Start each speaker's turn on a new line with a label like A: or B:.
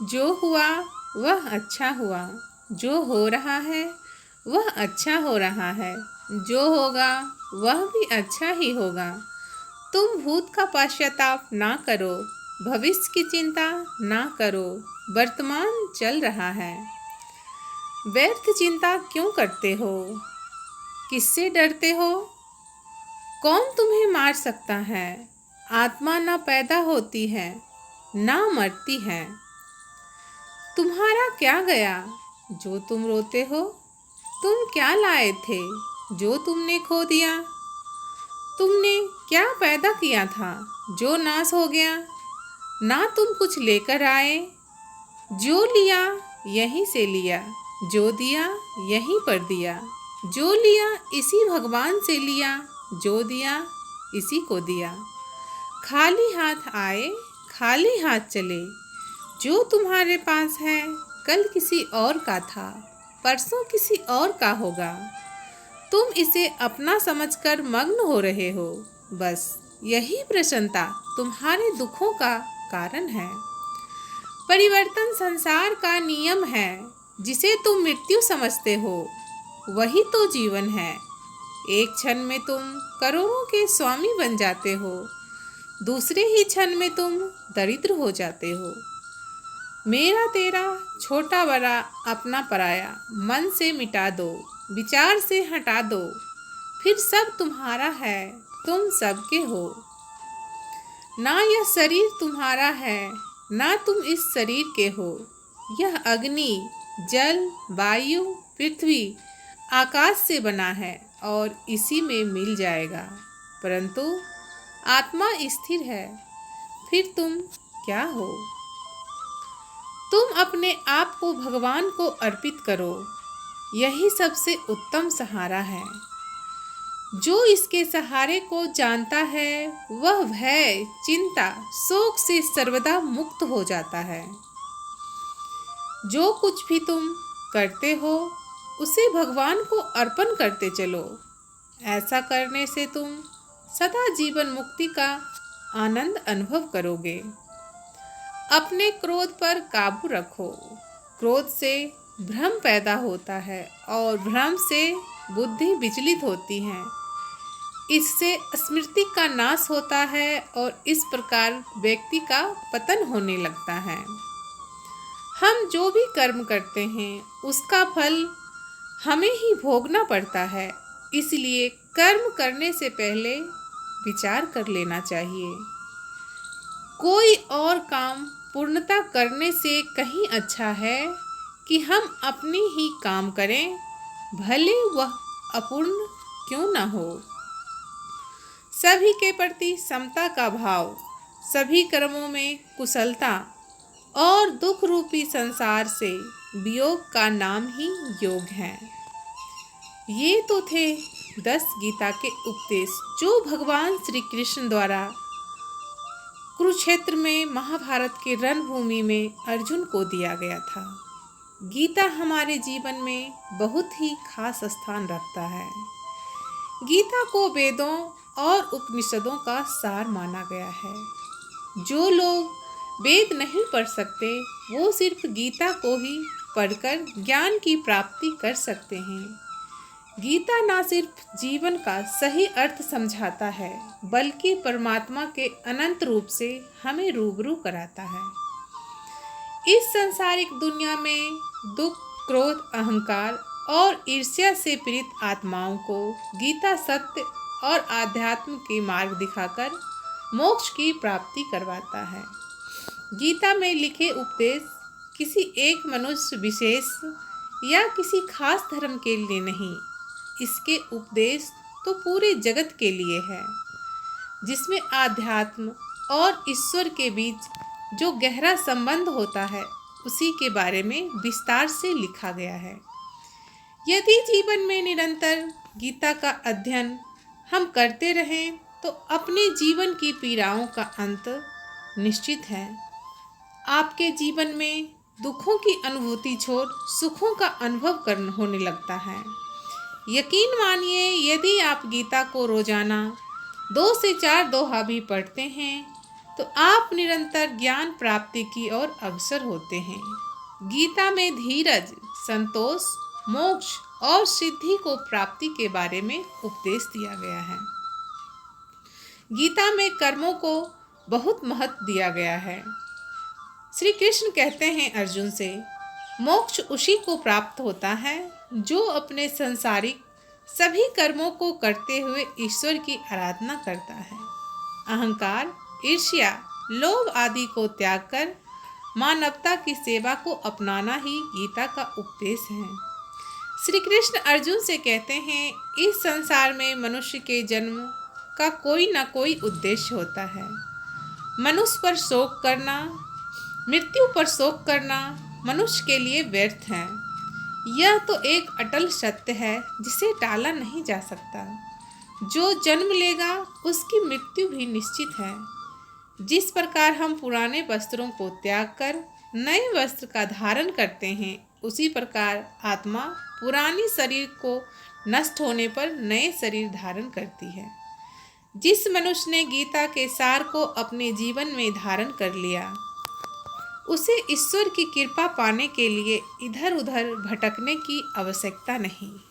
A: जो हुआ वह अच्छा हुआ, जो हो रहा है वह अच्छा हो रहा है, जो होगा वह भी अच्छा ही होगा। तुम भूत का पश्चाताप ना करो, भविष्य की चिंता ना करो, वर्तमान चल रहा है। व्यर्थ चिंता क्यों करते हो? किससे डरते हो? कौन तुम्हें मार सकता है? आत्मा ना पैदा होती है ना मरती है। तुम्हारा क्या गया जो तुम रोते हो? तुम क्या लाए थे जो तुमने खो दिया? तुमने क्या पैदा किया था जो नाश हो गया? ना तुम कुछ लेकर आए, जो लिया यहीं से लिया, जो दिया यहीं पर दिया, जो लिया इसी भगवान से लिया, जो दिया इसी को दिया। खाली हाथ आए खाली हाथ चले। जो तुम्हारे पास है कल किसी और का था, परसों किसी और का होगा। तुम इसे अपना समझकर मग्न हो रहे हो। बस यही प्रसन्नता तुम्हारे दुखों का कारण है। परिवर्तन संसार का नियम है। जिसे तुम मृत्यु समझते हो वही तो जीवन है। एक क्षण में तुम करोड़ों के स्वामी बन जाते हो, दूसरे ही क्षण में तुम दरिद्र हो जाते हो। मेरा तेरा, छोटा बड़ा, अपना पराया, मन से मिटा दो, विचार से हटा दो, फिर सब तुम्हारा है, तुम सबके हो। ना यह शरीर तुम्हारा है, ना तुम इस शरीर के हो। यह अग्नि, जल, वायु, पृथ्वी, आकाश से बना है और इसी में मिल जाएगा। परंतु आत्मा स्थिर है, फिर तुम क्या हो? तुम अपने आप को भगवान को अर्पित करो, यही सबसे उत्तम सहारा है। जो इसके सहारे को जानता है वह भय, चिंता, शोक से सर्वदा मुक्त हो जाता है। जो कुछ भी तुम करते हो उसे भगवान को अर्पण करते चलो। ऐसा करने से तुम सदा जीवन मुक्ति का आनंद अनुभव करोगे। अपने क्रोध पर काबू रखो। क्रोध से भ्रम पैदा होता है और भ्रम से बुद्धि विचलित होती है। इससे स्मृति का नाश होता है और इस प्रकार व्यक्ति का पतन होने लगता है। हम जो भी कर्म करते हैं उसका फल हमें ही भोगना पड़ता है, इसलिए कर्म करने से पहले विचार कर लेना चाहिए। कोई और काम पूर्णता करने से कहीं अच्छा है कि हम अपने ही काम करें, भले वह अपूर्ण क्यों न हो। सभी के प्रति समता का भाव, सभी कर्मों में कुशलता और दुख रूपी संसार से वियोग का नाम ही योग है। ये तो थे 10 गीता के उपदेश जो भगवान श्री कृष्ण द्वारा कुरुक्षेत्र में महाभारत के रणभूमि में अर्जुन को दिया गया था। गीता हमारे जीवन में बहुत ही खास स्थान रखता है। गीता को वेदों और उपनिषदों का सार माना गया है। जो लोग वेद नहीं पढ़ सकते वो सिर्फ गीता को ही पढ़कर ज्ञान की प्राप्ति कर सकते हैं। गीता न सिर्फ जीवन का सही अर्थ समझाता है बल्कि परमात्मा के अनंत रूप से हमें रूबरू कराता है। इस सांसारिक दुनिया में दुख, क्रोध, अहंकार और ईर्ष्या से पीड़ित आत्माओं को गीता सत्य और आध्यात्म के मार्ग दिखाकर मोक्ष की प्राप्ति करवाता है। गीता में लिखे उपदेश किसी एक मनुष्य विशेष या किसी खास धर्म के लिए नहीं, इसके उपदेश तो पूरे जगत के लिए है, जिसमें आध्यात्म और ईश्वर के बीच जो गहरा संबंध होता है उसी के बारे में विस्तार से लिखा गया है। यदि जीवन में निरंतर गीता का अध्ययन हम करते रहें तो अपने जीवन की पीड़ाओं का अंत निश्चित है। आपके जीवन में दुखों की अनुभूति छोड़ सुखों का अनुभव होने लगता है। यकीन मानिए, यदि आप गीता को रोजाना 2 से 4 दोहा भी पढ़ते हैं तो आप निरंतर ज्ञान प्राप्ति की ओर अग्रसर होते हैं। गीता में धीरज, संतोष, मोक्ष और सिद्धि को प्राप्ति के बारे में उपदेश दिया गया है। गीता में कर्मों को बहुत महत्व दिया गया है। श्री कृष्ण कहते हैं अर्जुन से, मोक्ष उसी को प्राप्त होता है जो अपने संसारिक सभी कर्मों को करते हुए ईश्वर की आराधना करता है। अहंकार, ईर्ष्या, लोभ आदि को त्याग कर मानवता की सेवा को अपनाना ही गीता का उपदेश है। श्री कृष्ण अर्जुन से कहते हैं, इस संसार में मनुष्य के जन्म का कोई ना कोई उद्देश्य होता है। मनुष्य पर शोक करना, मृत्यु पर शोक करना मनुष्य के लिए व्यर्थ है। यह तो एक अटल सत्य है जिसे टाला नहीं जा सकता। जो जन्म लेगा उसकी मृत्यु भी निश्चित है। जिस प्रकार हम पुराने वस्त्रों को त्याग कर नए वस्त्र का धारण करते हैं, उसी प्रकार आत्मा पुरानी शरीर को नष्ट होने पर नए शरीर धारण करती है। जिस मनुष्य ने गीता के सार को अपने जीवन में धारण कर लिया, उसे ईश्वर की कृपा पाने के लिए इधर उधर भटकने की आवश्यकता नहीं।